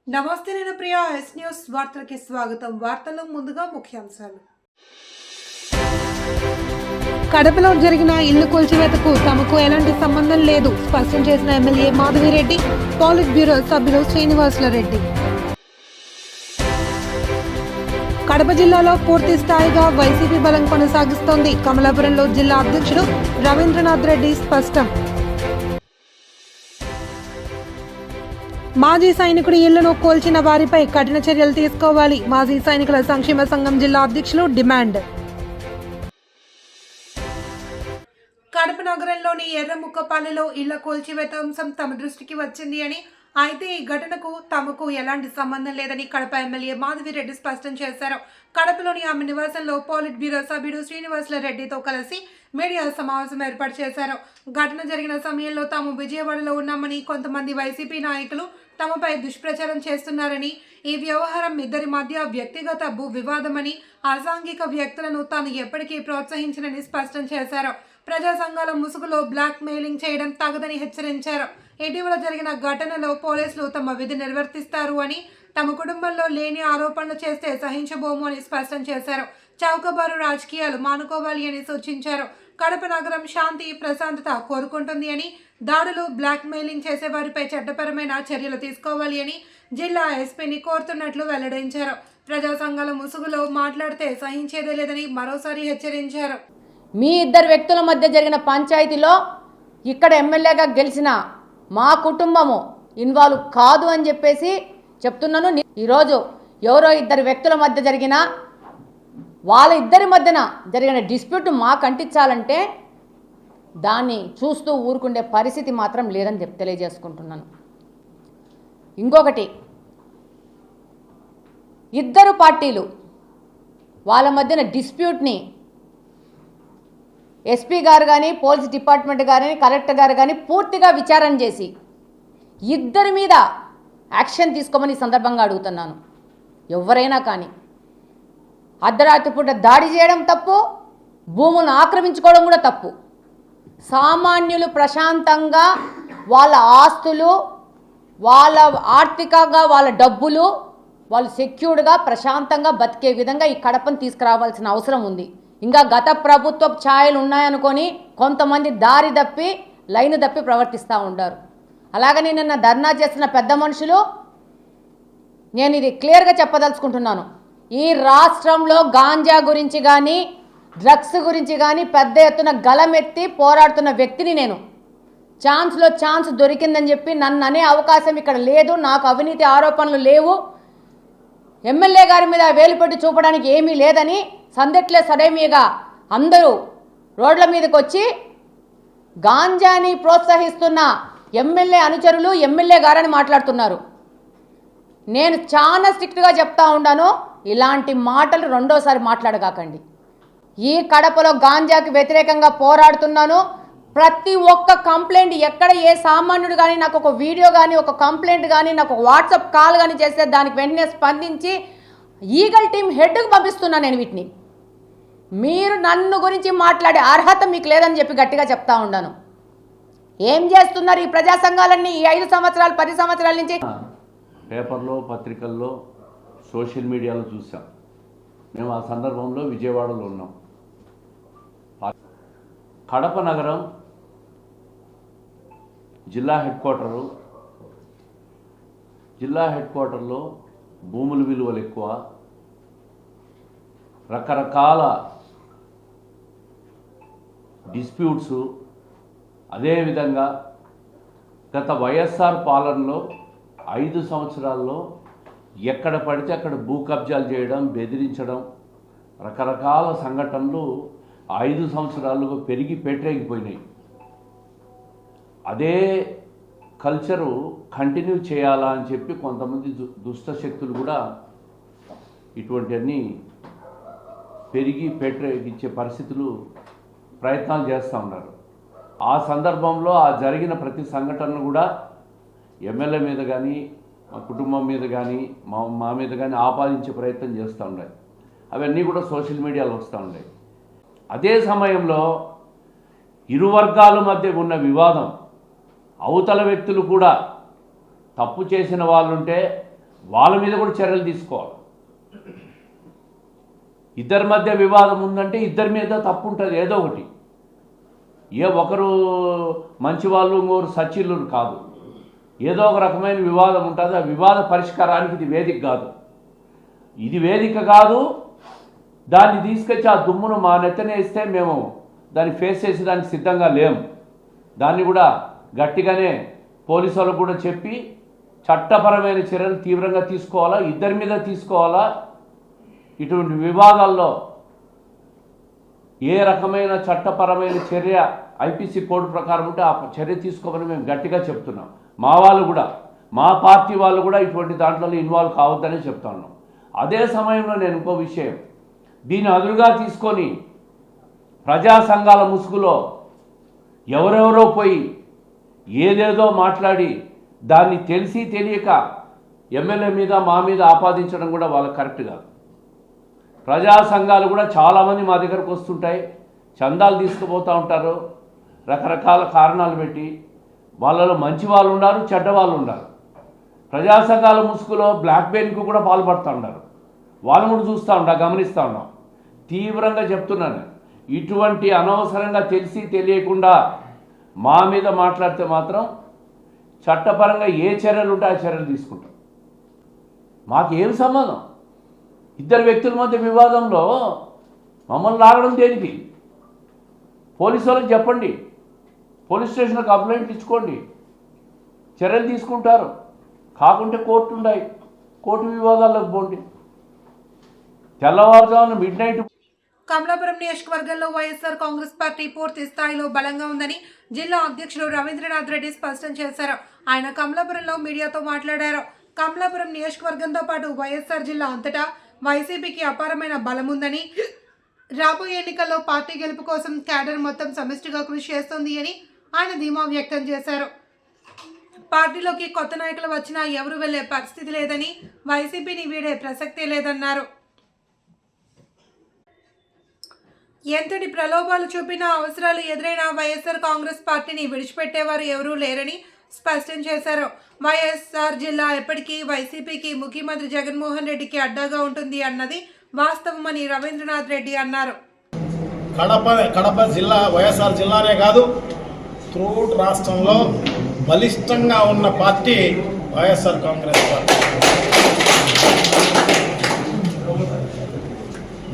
నమస్తే, నేను Priya. Yes news వార్తలకి స్వాగతం. వార్తల్లో ముందుగా ముఖ్యాంశాలు. కడపలో జరిగిన ఇల్లు కూల్చివేతకు తమకు ఎలాంటి సంబంధం లేదు స్పష్టం చేసిన ఎమ్మెల్యే మాధవిరెడ్డి, పాలిట్ బ్యూరో సభ్యులు శ్రీనివాసులరెడ్డి. కడప జిల్లాలో పూర్తి స్థాయిగా వైసీపీ బలం కొనసాగిస్తోంది. కమలాపురంలో జిల్లా అధ్యక్షుడు రవీంద్రనాథ్ రెడ్డి స్పష్టం. మాజీ సైనికుడి ఇళ్లను కూల్చిన వారిపై కఠిన చర్యలు తీసుకోవాలి. మాజీ సైనికుల సంక్షేమ సంఘం జిల్లా అధ్యక్షులు డిమాండ్. కడప నగరంలోని ఎర్రముక్కపల్లిలో ఇళ్ల కూల్చివేత అంశం తమ దృష్టికి వచ్చింది అని, అయితే ఈ ఘటనకు తమకు ఎలాంటి సంబంధం లేదని కడప ఎమ్మెల్యే మాధవిరెడ్డి స్పష్టం చేశారు. కడపలోని ఆమె నివాసంలో పాలిట్ బ్యూరో సభ్యుడు శ్రీనివాసులరెడ్డితో కలిసి మీడియా సమావేశం ఏర్పాటు చేశారు. ఘటన జరిగిన సమయంలో తాము విజయవాడలో ఉన్నామని, కొంతమంది వైసీపీ నాయకులు తమపై దుష్ప్రచారం చేస్తున్నారని, ఈ వ్యవహారం ఇద్దరి మధ్య వ్యక్తిగత భూ వివాదమని, అసాంఘిక వ్యక్తులను తాను ఎప్పటికీ ప్రోత్సహించనని స్పష్టం చేశారు. ప్రజా సంఘాల ముసుగులో బ్లాక్ మెయిలింగ్ చేయడం తగదని హెచ్చరించారు. ఇటీవల జరిగిన ఘటనలో పోలీసులు తమ విధి నిర్వర్తిస్తారు అని, తమ కుటుంబంలో లేని ఆరోపణలు చేస్తే సహించబోము అని స్పష్టం చేశారు. చౌకబారు రాజకీయాలు మానుకోవాలి అని సూచించారు. కడప నగరం శాంతి ప్రశాంతత కోరుకుంటుంది అని, దాడులు బ్లాక్ మెయిలింగ్ చేసేవారిపై చట్టపరమైన చర్యలు తీసుకోవాలి అని జిల్లా ఎస్పీని కోరుతున్నట్లు వెల్లడించారు. ప్రజా సంఘాల ముసుగులో మాట్లాడితే సహించేదే లేదని మరోసారి హెచ్చరించారు. మీ ఇద్దరు వ్యక్తుల మధ్య జరిగిన పంచాయతీలో ఇక్కడ ఎమ్మెల్యేగా గెలిచిన మా కుటుంబము ఇన్వాల్వ్ కాదు అని చెప్పేసి చెప్తున్నాను. ఈరోజు ఎవరో ఇద్దరు వ్యక్తుల మధ్య జరిగిన వాళ్ళ ఇద్దరి మధ్యన జరిగిన డిస్ప్యూట్ మాకు అంటించాలంటే దాన్ని చూస్తూ ఊరుకుండే పరిస్థితి మాత్రం లేదని తెలియజేసుకుంటున్నాను. ఇంకొకటి, ఇద్దరు పార్టీలు వాళ్ళ మధ్యన డిస్ప్యూట్ని ఎస్పీ గారు కానీ, పోలీస్ డిపార్ట్మెంట్ కానీ, కలెక్టర్ గారు కానీ పూర్తిగా విచారణ చేసి ఇద్దరి మీద యాక్షన్ తీసుకోమని ఈ సందర్భంగా అడుగుతున్నాను. ఎవరైనా కానీ అర్ధరాత్రి పూట దాడి చేయడం తప్పు, భూములను ఆక్రమించుకోవడం కూడా తప్పు. సామాన్యులు ప్రశాంతంగా వాళ్ళ ఆస్తులు, వాళ్ళ ఆర్థికంగా వాళ్ళ డబ్బులు వాళ్ళు సెక్యూర్డ్గా ప్రశాంతంగా బతికే విధంగా ఈ కడపను తీసుకురావాల్సిన అవసరం ఉంది. ఇంకా గత ప్రభుత్వ ఛాయలు ఉన్నాయనుకొని కొంతమంది దారి తప్పి లైన్ తప్పి ప్రవర్తిస్తూ ఉంటారు. అలాగని నిన్న ధర్నా చేస్తున్న పెద్ద మనుషులు, నేను ఇది క్లియర్గా చెప్పదలుచుకుంటున్నాను. ఈ రాష్ట్రంలో గాంజా గురించి కానీ, డ్రగ్స్ గురించి కానీ పెద్ద ఎత్తున గలమెత్తి పోరాడుతున్న వ్యక్తిని నేను. ఛాన్స్లో ఛాన్స్ దొరికిందని చెప్పి నన్ను అనే అవకాశం ఇక్కడ లేదు. నాకు అవినీతి ఆరోపణలు లేవు, ఎమ్మెల్యే గారి మీద వేలుపెట్టి చూపడానికి ఏమీ లేదని సందెట్లే సడేమీగా అందరూ రోడ్ల మీదకి వచ్చి గాంజాని ప్రోత్సహిస్తున్న ఎమ్మెల్యే అనుచరులు ఎమ్మెల్యే గారని మాట్లాడుతున్నారు. నేను చాలా స్ట్రిక్ట్గా చెప్తా ఉన్నాను, ఇలాంటి మాటలు రెండోసారి మాట్లాడగాకండి. ఈ కడపలో గాంజాకి వ్యతిరేకంగా పోరాడుతున్నాను. ప్రతి ఒక్క కంప్లైంట్, ఎక్కడ ఏ సామాన్యుడు కానీ నాకు ఒక వీడియో కానీ, ఒక కంప్లైంట్ కానీ, నాకు ఒక వాట్సాప్ కాల్ కానీ చేస్తే దానికి వెంటనే స్పందించి ఈగల్ టీం హెడ్కి పంపిస్తున్నాను నేను వీటిని. మీరు నన్ను గురించి మాట్లాడే అర్హత మీకు లేదని చెప్పి గట్టిగా చెప్తా ఉన్నాను. ఏం చేస్తున్నారు ఈ ప్రజా సంఘాలన్నీ ఈ 5 సంవత్సరాలు 10 సంవత్సరాల నుంచి? పేపర్లో, పత్రికల్లో, సోషల్ మీడియాలో చూసాం. మేము ఆ సందర్భంలో విజయవాడలో ఉన్నాం. కడప నగరం జిల్లా హెడ్ క్వార్టర్లో భూముల విలువలు ఎక్కువ, రకరకాల డిస్ప్యూట్స్. అదేవిధంగా గత వైఎస్ఆర్ పాలనలో 5 సంవత్సరాల్లో ఎక్కడ పడితే అక్కడ భూ కబ్జాలు చేయడం, బెదిరించడం, రకరకాల సంఘటనలు 5 సంవత్సరాలుగా పెరిగి పెట్టరేగిపోయినాయి. అదే కల్చరు కంటిన్యూ చేయాలా అని చెప్పి కొంతమంది దుష్ట శక్తులు కూడా ఇటువంటివన్నీ పెరిగి పెట్టరేగించే పరిస్థితులు ప్రయత్నాలు చేస్తూ ఉన్నారు. ఆ సందర్భంలో ఆ జరిగిన ప్రతి సంఘటనను కూడా ఎమ్మెల్యే మీద కానీ, మా కుటుంబం మీద కానీ, మా మీద కానీ ఆపాదించే ప్రయత్నం చేస్తూ ఉన్నాయి. అవన్నీ కూడా సోషల్ మీడియాలో వస్తూ ఉన్నాయి. అదే సమయంలో ఇరు వర్గాల మధ్య ఉన్న వివాదం, అవతల వ్యక్తులు కూడా తప్పు చేసిన వాళ్ళుంటే వాళ్ళ మీద కూడా చర్యలు తీసుకోవాలి. ఇద్దరి మధ్య వివాదం ఉందంటే ఇద్దరి మీద తప్పు ఉంటుంది, ఏదో ఒకటి. ఒకరు మంచి వాళ్ళు ఇంకొకరు సచ్చిళ్ళు కాదు, ఏదో ఒక రకమైన వివాదం ఉంటుంది. ఆ వివాద పరిష్కారానికి ఇది వేదిక కాదు, ఇది వేదిక కాదు. దాన్ని తీసుకొచ్చి ఆ దుమ్మును మా నెత్తనే ఇస్తే మేము దాన్ని ఫేస్ చేసి దానికి సిద్ధంగా లేము. దాన్ని కూడా గట్టిగానే పోలీసు వాళ్ళకు కూడా చెప్పి చట్టపరమైన చర్యలు తీవ్రంగా తీసుకోవాలా, ఇద్దరి మీద తీసుకోవాలా. ఇటువంటి వివాదాల్లో ఏ రకమైన చట్టపరమైన చర్య ఐపీసీ కోడ్ ప్రకారం ఉంటే ఆ చర్య తీసుకోమని మేము గట్టిగా చెప్తున్నాం. మా వాళ్ళు కూడా, మా పార్టీ వాళ్ళు కూడా ఇటువంటి దాంట్లో ఇన్వాల్వ్ కావద్దని చెప్తా ఉన్నాం. అదే సమయంలో నేను ఇంకో విషయం, దీన్ని అదురుగా తీసుకొని ప్రజా సంఘాల ముసుగులో ఎవరెవరో పోయి ఏదేదో మాట్లాడి దాన్ని తెలిసి తెలియక ఎమ్మెల్యే మీద మా మీద ఆపాదించడం కూడా వాళ్ళకి కరెక్ట్ కాదు. ప్రజా సంఘాలు కూడా చాలామంది మా దగ్గరకు వస్తుంటాయి, చందాలు తీసుకుపోతూ ఉంటారు రకరకాల కారణాలు పెట్టి. వాళ్ళలో మంచి వాళ్ళు ఉన్నారు, చెడ్డ వాళ్ళు ఉన్నారు. ప్రజా సంఘాల ముసుగులో బ్లాక్ మెయిల్కు కూడా పాల్పడుతూ ఉన్నారు. వాళ్ళు కూడా చూస్తూ ఉంటా, గమనిస్తూ ఉన్నాం. తీవ్రంగా చెప్తున్నాను, ఇటువంటి అనవసరంగా తెలిసి తెలియకుండా మా మీద మాట్లాడితే మాత్రం చట్టపరంగా ఏ చర్యలు ఉంటే ఆ చర్యలు తీసుకుంటాం. మాకేం సంబంధం? ఇద్దరు వ్యక్తుల మధ్య వివాదంలో మమ్మల్ని లాగడం దేనికి? పోలీసు వాళ్ళకి చెప్పండి, పోలీస్ స్టేషన్లో కంప్లైంట్ ఇచ్చుకోండి, చర్యలు తీసుకుంటారు. కాకుంటే కోర్టు ఉన్నాయి, కోర్టు వివాదాల్లోకి పోండి. తెల్లవారుజామున మిడ్నైట్. కమలాపురం నియోజకవర్గంలో వైఎస్ఆర్ కాంగ్రెస్ పార్టీ పూర్తి స్థాయిలో బలంగా ఉందని జిల్లా అధ్యక్షుడు రవీంద్రనాథ్ రెడ్డి స్పష్టం చేశారు. ఆయన కమలాపురంలో మీడియాతో మాట్లాడారు. కమలాపురం నియోజకవర్గంతో పాటు వైఎస్ఆర్ జిల్లా అంతటా వైసీపీకి అపారమైన బలం ఉందని, రాబోయే ఎన్నికల్లో పార్టీ గెలుపు కోసం క్యాడర్ మొత్తం సమిష్టిగా కృషి చేస్తోంది అని ఆయన ధీమా వ్యక్తం చేశారు. పార్టీలోకి కొత్త నాయకులు వచ్చినా ఎవరు వెళ్లే పరిస్థితి లేదని, వైసీపీని వీడే ప్రసక్తే లేదన్నారు. ఎంతటి ప్రలోభాలు చూపినా, అవసరాలు ఎదురైనా వైఎస్ఆర్ కాంగ్రెస్ పార్టీని విడిచిపెట్టేవారు ఎవరూ లేరని స్పష్టం చేశారు. వైఎస్ఆర్ జిల్లా ఎప్పటికీ వైసీపీకి, ముఖ్యమంత్రి జగన్మోహన్ రెడ్డికి అడ్డాగా ఉంటుంది అన్నది వాస్తవమని రవీంద్రనాథ్ రెడ్డి అన్నారు. కడప జిల్లా వైఎస్ఆర్ జిల్లానే కాదు, త్రూట్ రాష్ట్రంలో బలిష్టంగా ఉన్న పార్టీ వైఎస్ఆర్ కాంగ్రెస్ పార్టీ.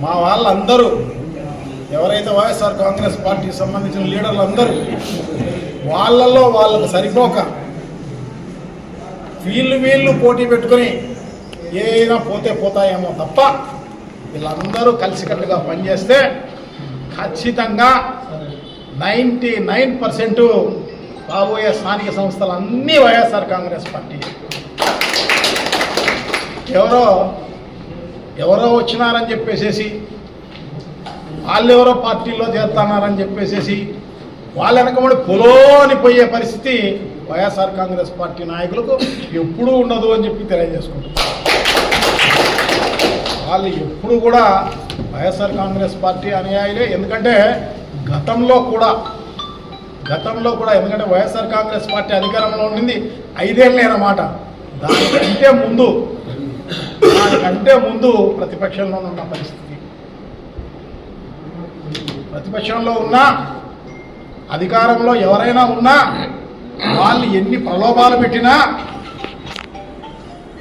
మా వాళ్ళందరూ ఎవరైతే వైఎస్ఆర్ కాంగ్రెస్ పార్టీకి సంబంధించిన లీడర్లు అందరూ వాళ్ళల్లో వాళ్ళకు సరిపోక వీళ్ళు పోటీ పెట్టుకొని ఏదైనా పోతాయేమో తప్ప వీళ్ళందరూ కలిసికట్టుగా పనిచేస్తే ఖచ్చితంగా 99% రాబోయే స్థానిక సంస్థలు అన్నీ వైఎస్ఆర్ కాంగ్రెస్ పార్టీ. ఎవరో వచ్చినారని చెప్పేసేసి, వాళ్ళెవరో పార్టీలో చేస్తున్నారని చెప్పేసేసి వాళ్ళ వెనకబడి పొలోని పోయే పరిస్థితి వైఎస్ఆర్ కాంగ్రెస్ పార్టీ నాయకులకు ఎప్పుడూ ఉండదు అని చెప్పి తెలియజేసుకుంటారు. వాళ్ళు ఎప్పుడు కూడా వైఎస్ఆర్ కాంగ్రెస్ పార్టీ అనుయాయులే. ఎందుకంటే గతంలో కూడా ఎందుకంటే వైఎస్ఆర్ కాంగ్రెస్ పార్టీ అధికారంలో ఉండింది 5 ఏళ్ళే అన్నమాట. దానికంటే ముందు ప్రతిపక్షంలో ఉన్న పరిస్థితి. ప్రతిపక్షంలో ఉన్నా, అధికారంలో ఎవరైనా ఉన్నా, వాళ్ళు ఎన్ని ప్రలోభాలు పెట్టినా,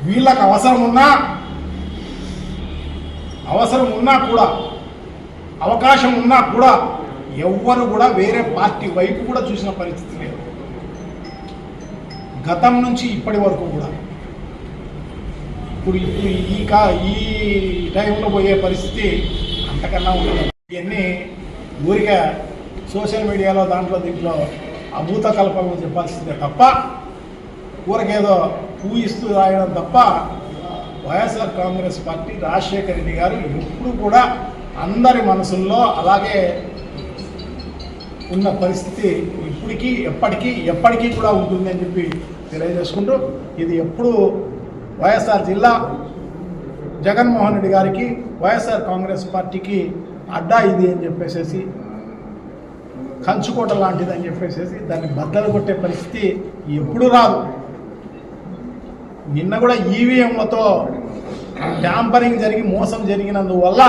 వీళ్ళకు అవసరం ఉన్నా కూడా, అవకాశం ఉన్నా కూడా ఎవ్వరు కూడా వేరే పార్టీ వైపు కూడా చూసిన పరిస్థితి లేదు. గతం నుంచి ఇప్పటి వరకు కూడా. ఇప్పుడు ఈ టైంలో పోయే పరిస్థితి అంతకన్నా ఉండదు. ఇవన్నీ ఊరిగా సోషల్ మీడియాలో దీంట్లో అభూత కల్పనలు చెప్పాల్సిందే తప్ప, ఊరికేదో ఊహిస్తూ రాయడం తప్ప, వైఎస్ఆర్ కాంగ్రెస్ పార్టీ రాజశేఖర రెడ్డి గారు ఎప్పుడు కూడా అందరి మనసుల్లో అలాగే ఉన్న పరిస్థితి ఎప్పటికీ కూడా ఉంటుంది అని చెప్పి తెలియజేసుకుంటూ, ఇది ఎప్పుడు వైఎస్ఆర్ జిల్లా జగన్మోహన్ రెడ్డి గారికి, వైఎస్ఆర్ కాంగ్రెస్ పార్టీకి అడ్డా ఇది అని చెప్పేసి, కంచుకోట లాంటిది అని చెప్పేసి దాన్ని బద్దలు కొట్టే పరిస్థితి ఎప్పుడు రాదు. నిన్న కూడా ఈవీఎంలతో ట్యాంపరింగ్ జరిగి మోసం జరిగినందువల్ల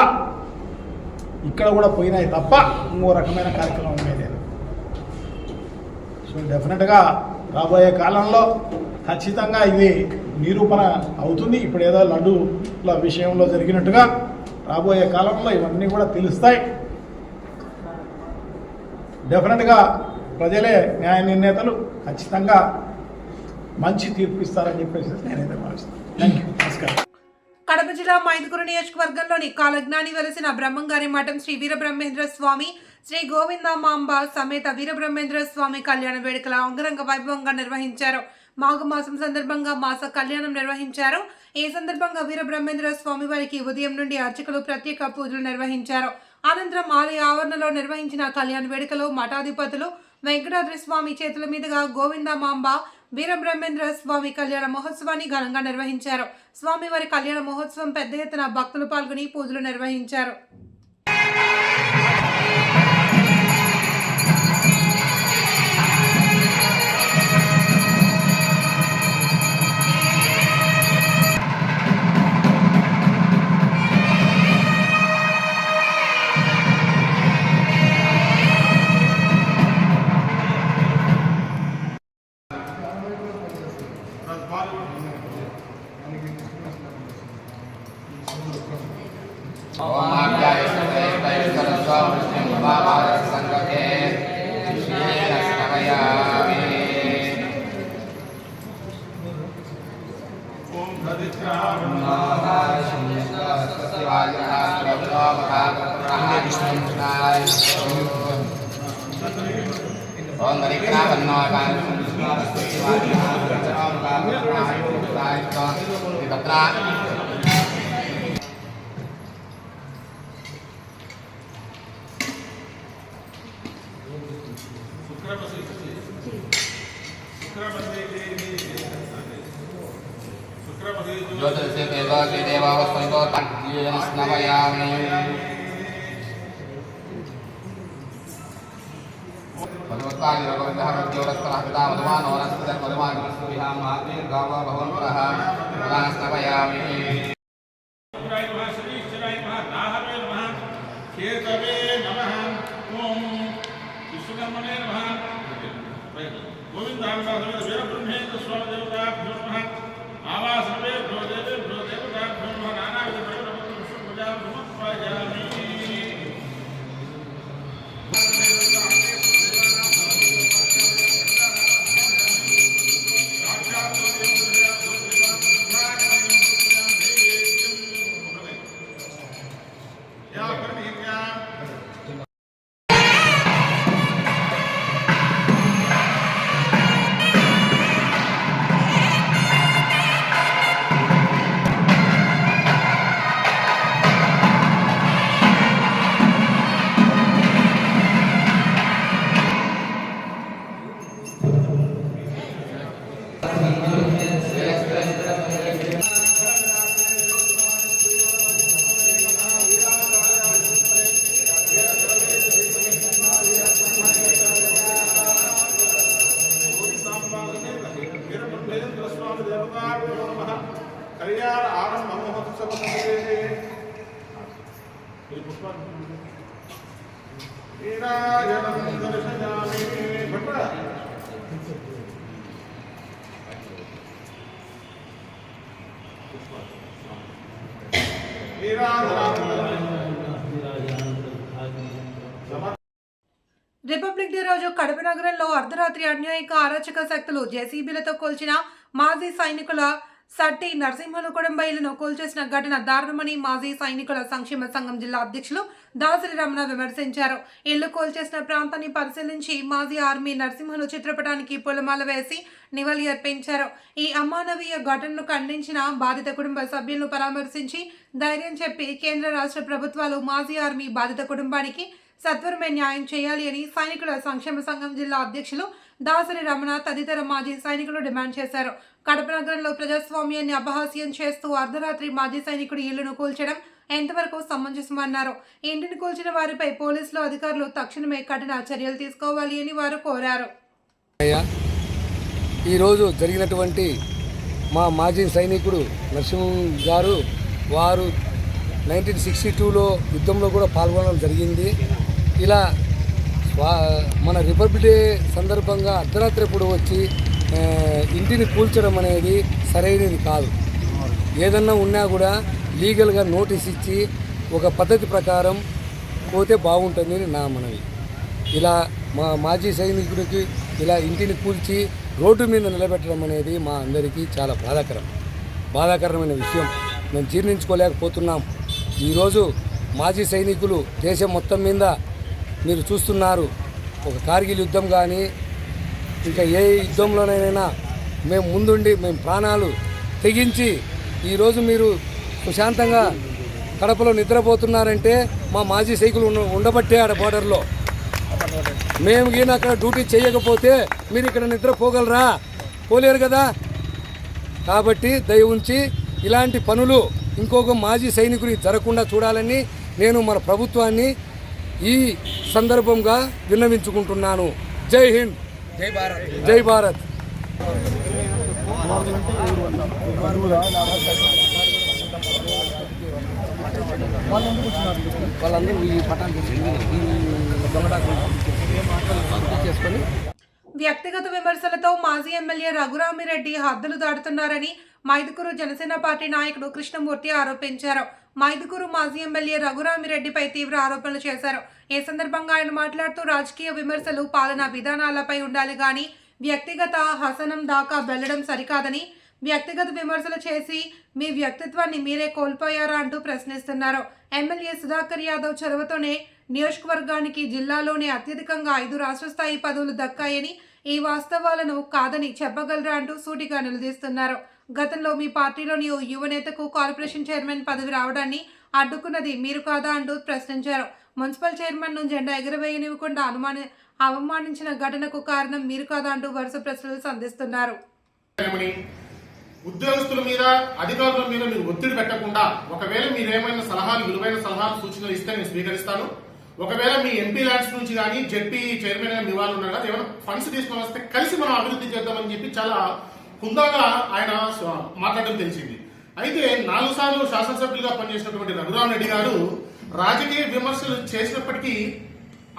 ఇక్కడ కూడా పోయినాయి తప్ప ఇంకో రకమైన కార్యక్రమం లేదు. సో డెఫినెట్గా రాబోయే కాలంలో ఖచ్చితంగా ఇది నిరూపణ అవుతుంది. ఇప్పుడు ఏదో లడ్డూల విషయంలో జరిగినట్టుగా రాబోయే కాలంలో ఇవన్నీ కూడా తెలుస్తాయి. డెఫినెట్గా ప్రజలే న్యాయ నిర్ణేతలు ఖచ్చితంగా మంచి తీర్పు ఇస్తారని చెప్పేసి నేనైతే భావిస్తాను. Thank you. నమస్కారం. కడప జిల్లా మైదుకూరు నియోజకవర్గంలోని కాలజ్ఞాని వెలసిన బ్రహ్మంగారి మఠం శ్రీ వీరబ్రహ్మేంద్ర స్వామి శ్రీ గోవిందమాంబ సమేత వీరబ్రహ్మేంద్ర స్వామి కళ్యాణ వేడుకల అంగరంగ వైభవంగా నిర్వహించారు. మాఘమాసం సందర్భంగా మాస కళ్యాణం నిర్వహించారు. ఈ సందర్భంగా వీరబ్రహ్మేంద్ర స్వామి వారికి ఉదయం నుండి అర్చకులు ప్రత్యేక పూజలు నిర్వహించారు. అనంతరం ఆలయ ఆవరణలో నిర్వహించిన కళ్యాణ వేడుకలో మఠాధిపతులు వెంకటాద్రి స్వామి చేతుల మీదుగా గోవిందమాంబ వీరబ్రహ్మేంద్ర స్వామి కళ్యాణ మహోత్సవాన్ని ఘనంగా నిర్వహించారు. స్వామివారి కళ్యాణ మహోత్సవం పెద్ద ఎత్తున భక్తులు పాల్గొని పూజలు నిర్వహించారు. ज्योतिषे देवासि देवावस्तुतो तद्येन स्नवयामि भगवत्पाद गोविन्दः मध्योरस्तरः पिता मधुमानो नस्तः मधुमानस्विहां मातेर् गावः भवन्तः पुनः स्नवयामि केतवे नमः ओम विश्वकर्मणे नमः गोविन्दाम्बा समेत वीरब्रह्मेन्द्र स्वामी देवताभ्यो नमः आवासवे भ्यो देवताभ्यो नमः नानाविध प्रयोजनं विष्णुपूजां समर्पयामि कल्याण आरंभ महोत्सव समिति नीराजनं दर्शयामि भट्ट రిపబ్లిక్ డే రోజు కడప నగరంలో అర్ధరాత్రి అన్యాయక అరాచక శక్తులు జేసీబీలతో కూల్చిన మాజీ సైనికుల సట్టి నరసింహులు కుటుంబ ఇళ్లను కూల్చేసిన ఘటన దారుణమని మాజీ సైనికుల సంక్షేమ సంఘం జిల్లా అధ్యక్షులు దాసరి రమణ విమర్శించారు. ఇళ్లు కూల్చేసిన ప్రాంతాన్ని పరిశీలించి మాజీ ఆర్మీ నరసింహులు చిత్రపటానికి పూలమాల వేసి నివాళి అర్పించారు. ఈ అమానవీయ ఘటనను ఖండించిన బాధిత కుటుంబ సభ్యులను పరామర్శించి ధైర్యం చెప్పి కేంద్ర రాష్ట్ర ప్రభుత్వాలు మాజీ ఆర్మీ బాధిత కుటుంబానికి సత్వరమే న్యాయం చేయాలి అని సైనికుల సంక్షేమ సంఘం జిల్లా అధ్యక్షులు దాసరి రమణ తదితర మాజీ సైనికులు డిమాండ్ చేశారు. కడప నగరంలో ప్రజాస్వామ్యాన్ని అపహాస్యం చేస్తూ అర్ధరాత్రి మాజీ సైనికుడి ఇళ్లను కూల్చడం ఎంతవరకు సమంజసమన్నారు. ఇంటిని కూల్చిన వారిపై పోలీసులు అధికారులు తక్షణమే కఠిన చర్యలు తీసుకోవాలి అని వారు కోరారు. ఈరోజు జరిగినటువంటి మా మాజీ సైనికుడు నరసింహ గారు వారు 1962లో యుద్ధంలో కూడా పాల్గొనడం జరిగింది. ఇలా మన రిపబ్లిక్ డే సందర్భంగా అర్ధరాత్రి ఇప్పుడు వచ్చి ఇంటిని కూల్చడం అనేది సరైనది కాదు. ఏదన్నా ఉన్నా కూడా లీగల్గా నోటీస్ ఇచ్చి ఒక పద్ధతి ప్రకారం పోతే బాగుంటుందని నా మనవి. ఇలా మా మాజీ సైనికుడికి ఇలా ఇంటిని కూల్చి రోడ్డు మీద నిలబెట్టడం అనేది మా అందరికీ చాలా బాధాకరమైన విషయం. మేము జీర్ణించుకోలేకపోతున్నాం. ఈరోజు మాజీ సైనికులు దేశం మొత్తం మీద మీరు చూస్తున్నారు. ఒక కార్గిల్ యుద్ధం కానీ ఇంకా ఏ యుద్ధంలోనైనా మేము ముందుండి మేము ప్రాణాలు తెగించి ఈరోజు మీరు ప్రశాంతంగా కడపలో నిద్రపోతున్నారంటే మా మాజీ సైనికులు ఉండబట్టే ఆడ బోర్డర్లో. మేము ఈయన అక్కడ డ్యూటీ చేయకపోతే మీరు ఇక్కడ నిద్రపోగలరా? పోలేరు కదా. కాబట్టి దయ ఉంచి ఇలాంటి పనులు ఇంకొక మాజీ సైనికుడికి జరగకుండా చూడాలని నేను మన ప్రభుత్వాన్ని ఈ సందర్భంగా విన్నవించుకుంటున్నాను. జై హింద్, జై భారత్, జై భారత్. వాళ్ళందరూ ఈ పటాలు చేసుకొని వ్యక్తిగత విమర్శలతో మాజీ ఎమ్మెల్యే రఘురామిరెడ్డి హద్దులు దాటుతున్నారని మైదుకూరు జనసేన పార్టీ నాయకుడు కృష్ణమూర్తి ఆరోపించారు. మైదుకూరు మాజీ ఎమ్మెల్యే రఘురామిరెడ్డిపై తీవ్ర ఆరోపణలు చేశారు. ఈ సందర్భంగా ఆయన మాట్లాడుతూ రాజకీయ విమర్శలు పాలనా విధానాలపై ఉండాలి గాని వ్యక్తిగత హసనం దాకా వెళ్లడం సరికాదని, వ్యక్తిగత విమర్శలు చేసి మీ వ్యక్తిత్వాన్ని మీరే కోల్పోయారా అంటూ ప్రశ్నిస్తున్నారు. ఎమ్మెల్యే సుధాకర్ యాదవ్ చొరవతోనే నియోజకవర్గానికి జిల్లాలోనే అత్యధికంగా 5 రాష్ట్ర స్థాయి పదవులు దక్కాయని, ఈ వాస్తవాలను కాదని చెప్పగలరా అంటూ సూటిగా నిలదీస్తున్నారు. గతంలో మీ పార్టీలోని ఓ యువనేతకు కార్పొరేషన్ చైర్మన్ పదవి రావడాన్ని అడ్డుకున్నది మీరు కాదా అంటూ ప్రశ్నించారు. మున్సిపల్ చైర్మన్ను జెండా ఎగురవేయనివ్వకుండా అవమానించిన ఘటనకు కారణం మీరు కాదా అంటూ వరుస ప్రశ్నలు సంధిస్తున్నారు. ఉద్యోగస్తుల మీద, అధికారుల మీద మీరు ఒత్తిడి పెట్టకుండా, ఒకవేళ మీరేమైనా సలహాలు, విలువైన సలహాలు, సూచనలు ఇస్తే నేను స్వీకరిస్తాను. ఒకవేళ మీ ఎంపీ ల్యాండ్స్ నుంచి కానీ జెడ్పీ చైర్మన్ గా మీ వాళ్ళు ఉన్నారు కదా, ఏమైనా ఫండ్స్ తీసుకొని వస్తే కలిసి మనం అభివృద్ధి చేద్దామని చెప్పి చాలా హుందాగా ఆయన మాట్లాడడం తెలిసింది. అయితే 4 సార్లు శాసనసభ్యులుగా పనిచేసినటువంటి రఘురామిరెడ్డి గారు రాజకీయ విమర్శలు చేసినప్పటికీ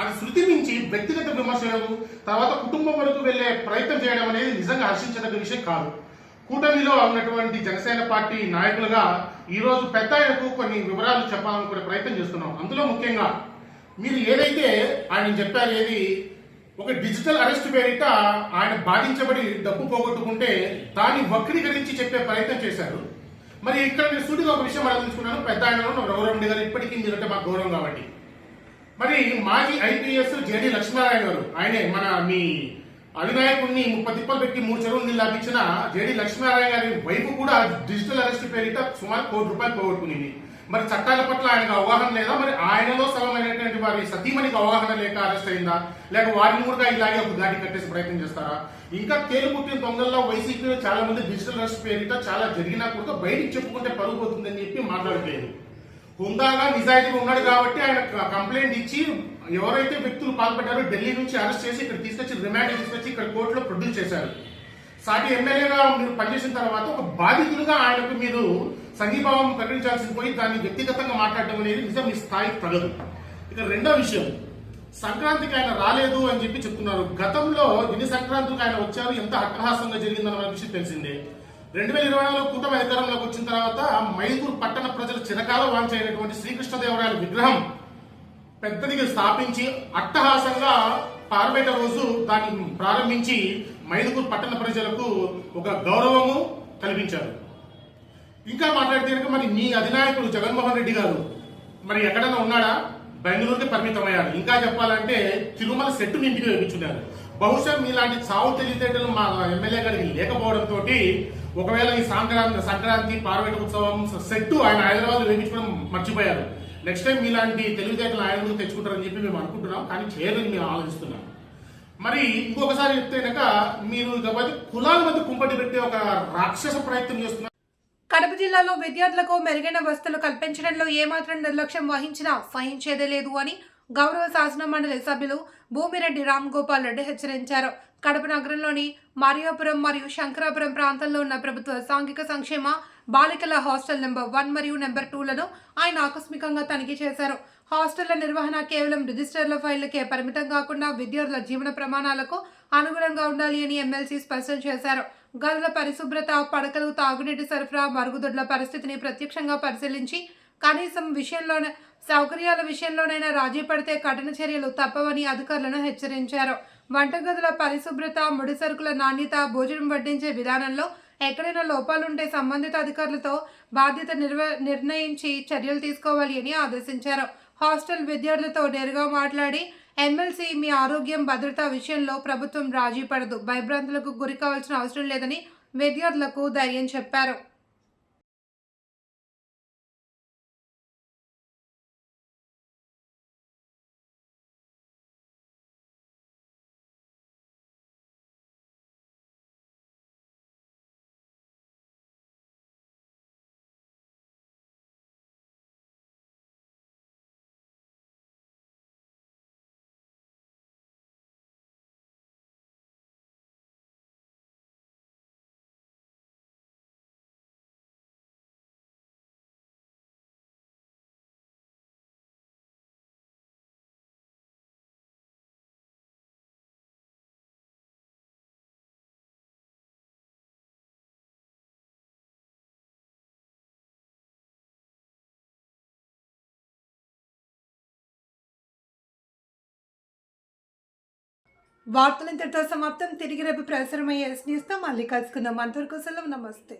అది శృతి మించి వ్యక్తిగత విమర్శలు, తర్వాత కుటుంబం వరకు వెళ్లే ప్రయత్నం చేయడం అనేది నిజంగా హర్షించదగ్గ విషయం కాదు. కూటమిలో ఉన్నటువంటి జనసేన పార్టీ నాయకులుగా ఈరోజు పెద్ద ఆయనకు కొన్ని వివరాలు చెప్పాలనుకునే ప్రయత్నం చేస్తున్నాం. అందులో ముఖ్యంగా మీరు ఏదైతే ఆయన చెప్పారు, ఏది ఒక డిజిటల్ అరెస్ట్ పేరిట ఆయన బాధించబడి డబ్బు పోగొట్టుకుంటే దాన్ని వక్రీకరించి చెప్పే ప్రయత్నం చేశారు. మరి ఇక్కడ నేను సూటిగా ఒక విషయం ఆలోచించుకున్నాను. పెద్ద ఆయన రఘురామిరెడ్డి గారు ఇప్పటికీ మీరంటే మాకు గౌరవం కాబట్టి, మరి మాజీ ఐపీఎస్ జేడీ లక్ష్మీనారాయణ గారు, ఆయనే మన మీ అధినాయకుడిని 30 తిప్పలు పెట్టి 3 చెరువులు నీళ్ళు లభించిన జేడీ లక్ష్మీనారాయణ గారి వైపు కూడా డిజిటల్ అరెస్ట్ పేరిట సుమారు ₹1 కోటి పోగొట్టుకునింది. మరి చట్టాల పట్ల ఆయనకు అవగాహన లేదా? మరి ఆయనలో సగమైనటువంటి వారి సతీమణికి అవగాహన లేక అరెస్ట్ అయిందా? లేక వారిని కూడా ఇలాగే ఒక దాటి కట్టేసి ప్రయత్నం చేస్తారా? ఇంకా తేలిపుట్టిన దొంగల్లో వైసీపీలో చాలా మంది డిజిటల్ అరెస్ట్ పేరిట చాలా జరిగినా కూడా బయటికి చెప్పుకుంటే పరుగు పోతుందని చెప్పి మాట్లాడలేదు. హుందాగా నిజాయితీగా ఉన్నాడు కాబట్టి ఆయన కంప్లైంట్ ఇచ్చి ఎవరైతే వ్యక్తులు పాల్పడ్డారో ఢిల్లీ నుంచి అరెస్ట్ చేసి ఇక్కడ తీసుకొచ్చి రిమాండ్ తీసుకొచ్చి ఇక్కడ కోర్టులో ప్రొడ్యూస్ చేశారు. సాటి ఎమ్మెల్యేగా మీరు పనిచేసిన తర్వాత ఒక బాధితులుగా ఆయనకు మీరు సంఘీభావం ప్రకటించాల్సి పోయి దాన్ని వ్యక్తిగతంగా మాట్లాడడం అనేది నిజం మీ స్థాయికి తగదు. ఇక రెండో విషయం, సంక్రాంతికి ఆయన రాలేదు అని చెప్పి చెప్తున్నారు. గతంలో ఎన్ని సంక్రాంతికి ఆయన వచ్చారు, ఎంత అట్టహాసంగా జరిగిందన్న విషయం తెలిసిందే. 2024లో కూటమి అధికారంలోకి వచ్చిన తర్వాత మైదుకూరు పట్టణ ప్రజలు చిరకాల వాంఛైనటువంటి శ్రీకృష్ణదేవరాయల విగ్రహం పెద్దదిగా స్థాపించి అట్టహాసంగా పార్బేట రోజు దాన్ని ప్రారంభించి మైదుకూరు పట్టణ ప్రజలకు ఒక గౌరవము కల్పించారు. ఇంకా మాట్లాడితే కనుక మరి మీ అధినాయకుడు జగన్మోహన్ రెడ్డి గారు మరి ఎక్కడైనా ఉన్నాడా? బెంగళూరుకి పరిమితమయ్యారు. ఇంకా చెప్పాలంటే తిరుమల సెట్టుని ఇంటికి వేయించున్నారు. బహుశా మీలాంటి చావు తెలివితేటలు మా ఎమ్మెల్యే గారికి లేకపోవడంతో ఒకవేళ ఈ సంక్రాంతి పార్వేట ఉత్సవం సెట్టు ఆయన హైదరాబాద్ వేయించుకోవడం మర్చిపోయారు. నెక్స్ట్ టైం మీలాంటి తెలివితేటలు ఆయన ముందు తెచ్చుకుంటారని చెప్పి మేము అనుకుంటున్నాం, కానీ చేయరని మేము ఆలోచిస్తున్నాం. మరి ఇంకొకసారి చెప్తే కనుక మీరు కులాల మధ్య కుంపటి పెట్టే ఒక రాక్షస ప్రయత్నం చేస్తున్నారు. కడప జిల్లాలో విద్యార్థులకు మెరుగైన వసతులు కల్పించడంలో ఏమాత్రం నిర్లక్ష్యం వహించినా సహించేదే లేదు అని గౌరవ శాసన మండలి సభ్యులు భూమిరెడ్డి రామ్ గోపాల్ రెడ్డి హెచ్చరించారు. కడప నగరంలోని మరియాపురం మరియు శంకరాపురం ప్రాంతంలో ఉన్న ప్రభుత్వ సాంఘిక సంక్షేమ బాలికల హాస్టల్ నెంబర్ 1 మరియు నెంబర్ 2లను ఆయన ఆకస్మికంగా తనిఖీ చేశారు. హాస్టళ్ల నిర్వహణ కేవలం రిజిస్టర్ల ఫైళ్లకే పరిమితం కాకుండా విద్యార్థుల జీవన ప్రమాణాలకు అనుగుణంగా ఉండాలి అని ఎమ్మెల్సీ స్పష్టం చేశారు. గదుల పరిశుభ్రత, పడకలు, తాగునీటి సరఫరా, మరుగుదొడ్ల పరిస్థితిని ప్రత్యక్షంగా పరిశీలించి కనీసం సౌకర్యాల విషయంలోనైనా రాజీ పడితే కఠిన చర్యలు తప్పవని అధికారులను హెచ్చరించారు. వంటగదుల పరిశుభ్రత, ముడి సరుకుల నాణ్యత, భోజనం వడ్డించే విధానంలో ఎక్కడైనా లోపాలుంటే సంబంధిత అధికారులతో బాధ్యత నిర్ణయించి చర్యలు తీసుకోవాలి అని ఆదేశించారు. హాస్టల్ విద్యార్థులతో నేరుగా మాట్లాడి ఎమ్మెల్సీ మీ ఆరోగ్యం, భద్రత విషయంలో ప్రభుత్వం రాజీ పడదు, భయభ్రాంతులకు గురి కావాల్సిన అవసరం లేదని విద్యార్థులకు ధైర్యం చెప్పారు. వార్తలు ఇంతటితో సమాప్తం. తిరిగి రేపు ప్రసారమయ్యే న్యూస్తో మళ్ళీ కలుసుకుందాం. అంతవరకు సెలవు. నమస్తే.